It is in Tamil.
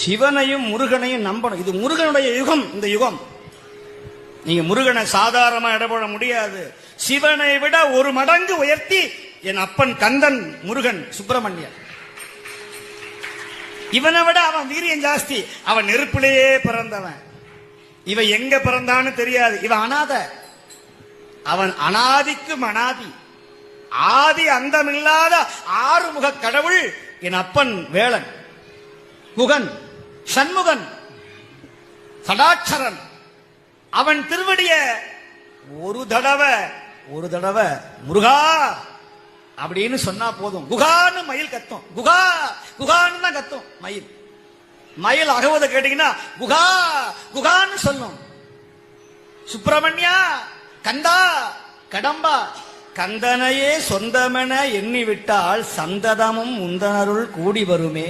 சிவனையும் முருகனையும் நம்பணும். இது முருகனுடைய யுகம். இந்த யுகம் நீங்க முருகனை சாதாரணமா இடப்பட முடியாது. சிவனை விட ஒரு மடங்கு உயர்த்தி என் அப்பன் கந்தன் முருகன் சுப்பிரமணியன். இவனை விட அவன் வீரியம் ஜாஸ்தி. அவன் நெருப்பிலேயே பிறந்தவன். இவன் எங்க பிறந்தான்னு தெரியாது. இவன் அனாத. அவன் அனாதிக்கும் அனாதி, ஆதி அந்தமில்லாத ஆறுமுக கடவுள் என் அப்பன் வேளன், குகன், சண்முகன், சடாட்சரன். அவன் திருவடிய ஒரு தடவை முருகா அப்படின்னு சொன்னா போதும். குகான்னு மயில் கத்தும். குகா குகான்னு தான் கத்தும் மயில். மயில் அகவத கேட்டீங்கன்னா குகா குகான்னு சொல்லும். சுப்பிரமணியா, கந்தா, கடம்பா, கந்தனையே சொந்தமென எண்ணி விட்டால் சந்ததமும் உந்தனருள் கூடி வருமே.